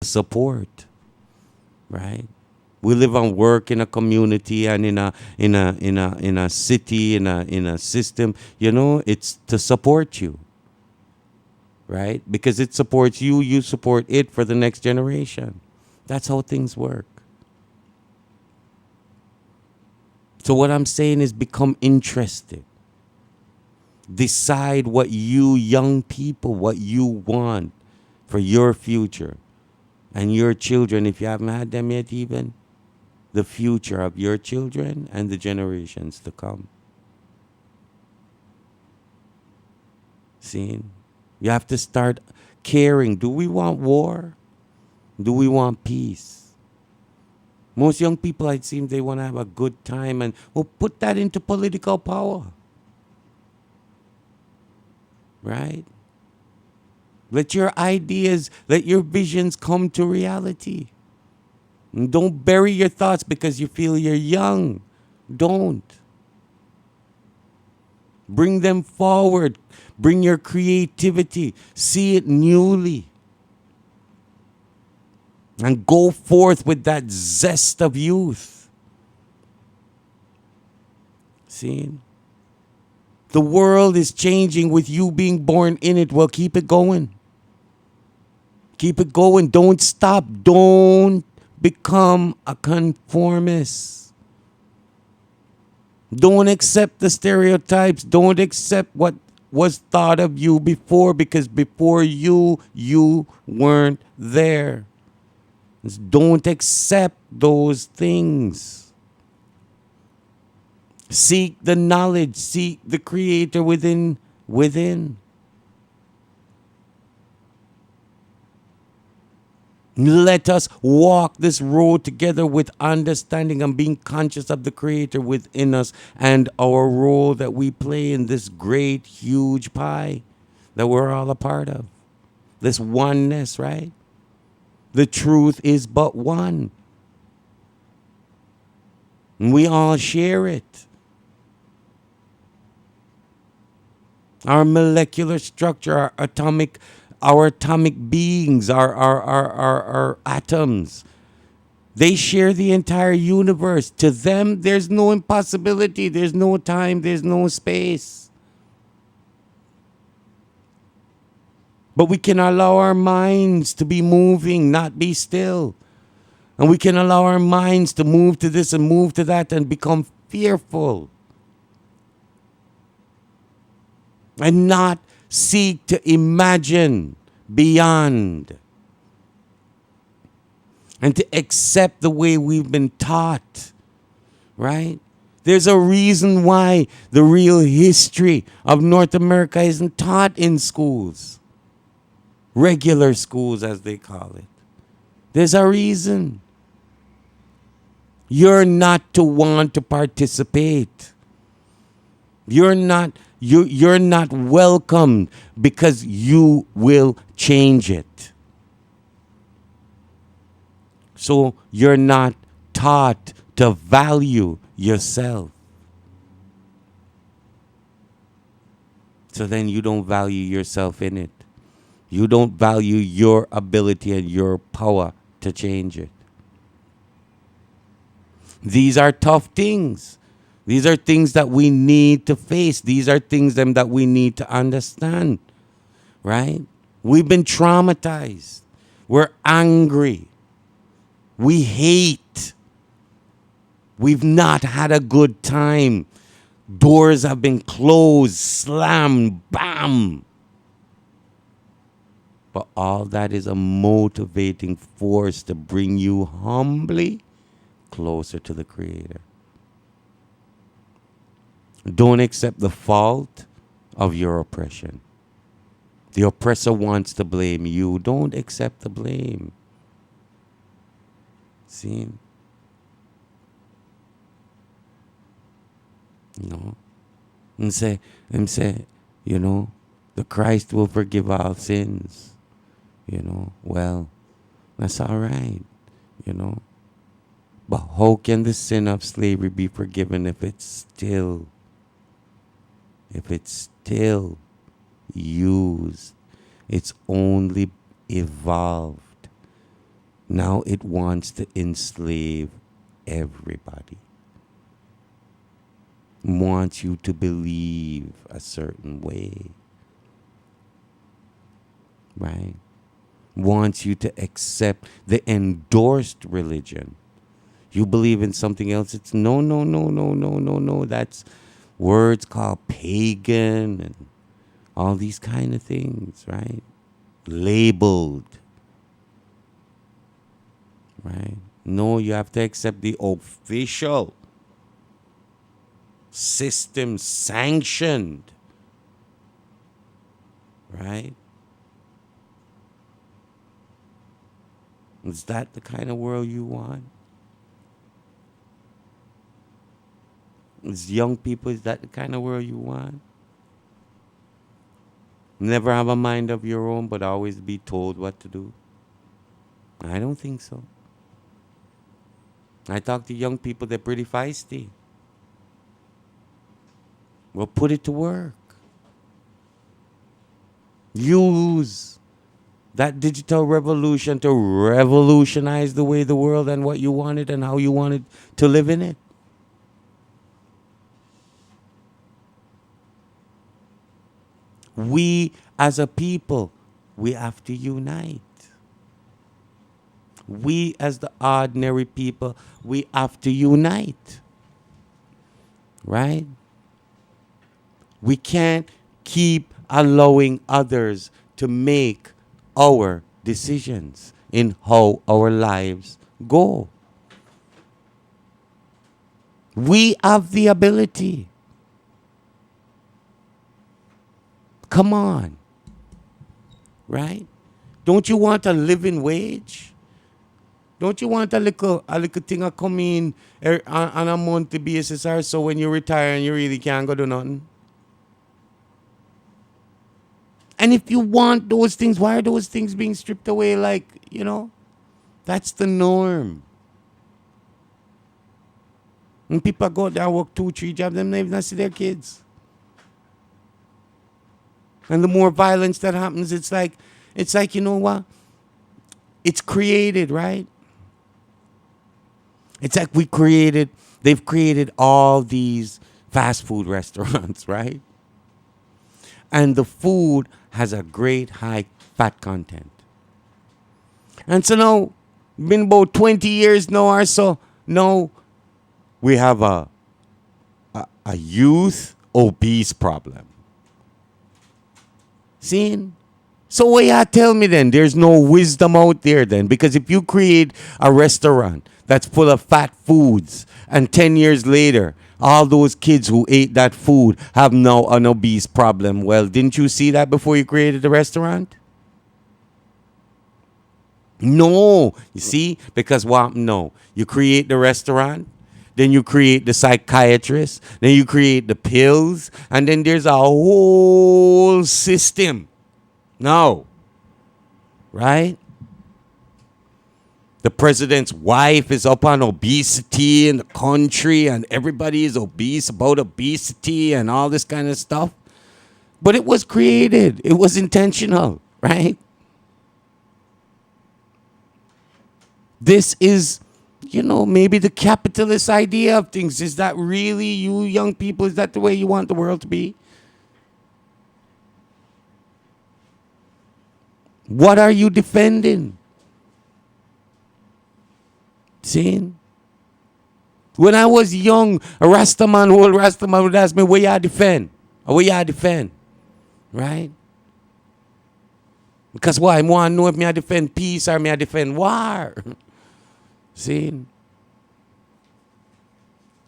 support, right? We live and work in a community and in a city, in a system. It's to support you, right? Because it supports you, you support it for the next generation. That's how things work. So what I'm saying is become interested. Decide what you young people, what you want for your future and your children, if you haven't had them yet even, the future of your children and the generations to come. See? You have to start caring. Do we want war? Do we want peace? Most young people, it seems they want to have a good time and put that into political power. Right? Let your ideas, let your visions come to reality. And don't bury your thoughts because you feel you're young. Don't. Bring them forward. Bring your creativity. See it newly. And go forth with that zest of youth. See? The world is changing with you being born in it. Well, keep it going. Keep it going. Don't stop. Don't become a conformist. Don't accept the stereotypes. Don't accept what was thought of you before, because before you weren't there. Don't accept those things. Seek the knowledge. Seek the Creator within. Let us walk this road together with understanding and being conscious of the Creator within us and our role that we play in this great, huge pie that we're all a part of. This oneness, right? The truth is but one. And we all share it. Our molecular structure, our atomic beings, our atoms, they share the entire universe. To them, there's no impossibility. There's no time. There's no space. But we can allow our minds to be moving, not be still. And we can allow our minds to move to this and move to that and become fearful. And not seek to imagine beyond. And to accept the way we've been taught. Right? There's a reason why the real history of North America isn't taught in schools. Regular schools, as they call it. There's a reason. You're not to want to participate. You're not welcomed because you will change it. So you're not taught to value yourself. So then you don't value yourself in it. You don't value your ability and your power to change it. These are tough things. These are things that we need to face. These are things that we need to understand. Right? We've been traumatized. We're angry. We hate. We've not had a good time. Doors have been closed, slammed, bam. But all that is a motivating force to bring you humbly closer to the Creator. Don't accept the fault of your oppression. The oppressor wants to blame you. Don't accept the blame. See? And say, the Christ will forgive all sins. Well, that's all right, But how can the sin of slavery be forgiven if it's still used? It's only evolved. Now it wants to enslave everybody. Wants you to believe a certain way. Right? Wants you to accept the endorsed religion. You believe in something else, it's no, no, no, no, no, no, no. That's words called pagan and all these kind of things, right? Labeled. Right? No, you have to accept the official system sanctioned. Right? Is that the kind of world you want? As young people, is that the kind of world you want? Never have a mind of your own, but always be told what to do? I don't think so. I talk to young people, they're pretty feisty. Well, put it to work. Use that digital revolution to revolutionize the way the world and what you wanted and how you wanted to live in it. We as a people, we have to unite. We as the ordinary people, we have to unite. Right? We can't keep allowing others to make our decisions in how our lives go. We have the ability. Come on. Right? Don't you want a living wage? Don't you want a little thing to come in on a monthly basis or so when you retire and you really can't go do nothing? And if you want those things, why are those things being stripped away? Like, that's the norm. When people go out there and work 2-3 jobs, them they not see their kids. And the more violence that happens, it's like, you know what? It's created, right? It's like they've created all these fast food restaurants, right? And the food has a great high fat content. And so now, been about 20 years now or so, now we have a youth obese problem. See? So what you tell me then? There's no wisdom out there then. Because if you create a restaurant that's full of fat foods and 10 years later, all those kids who ate that food have now an obese problem. Well, didn't you see that before you created the restaurant? No. You see? Because what? No. You create the restaurant, then you create the psychiatrist, then you create the pills, and then there's a whole system. No. Right? The president's wife is up on obesity in the country, and everybody is obese about obesity and all this kind of stuff. But it was created. It was intentional, right? This is, maybe the capitalist idea of things. Is that really you young people? Is that the way you want the world to be? What are you defending? See? When I was young, a old Rastaman would ask me, where you defend? Or where you defend? Right? Because why? I want to know if me I defend peace or me I defend war. See?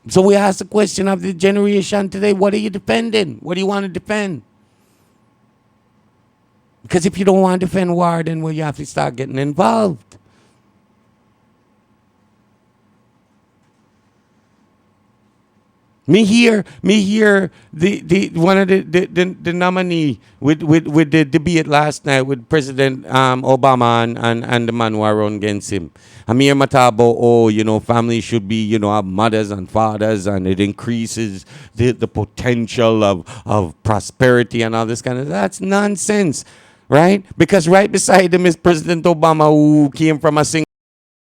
So we ask the question of the generation today, what are you defending? What do you want to defend? Because if you don't want to defend war, then you have to start getting involved. Me hear the one of the nominee with the debate last night with President Obama and the man who are run against him. I hear matabo, families should be, have mothers and fathers, and it increases the potential of prosperity and all this kind of. That's nonsense, right? Because right beside him is President Obama, who came from a single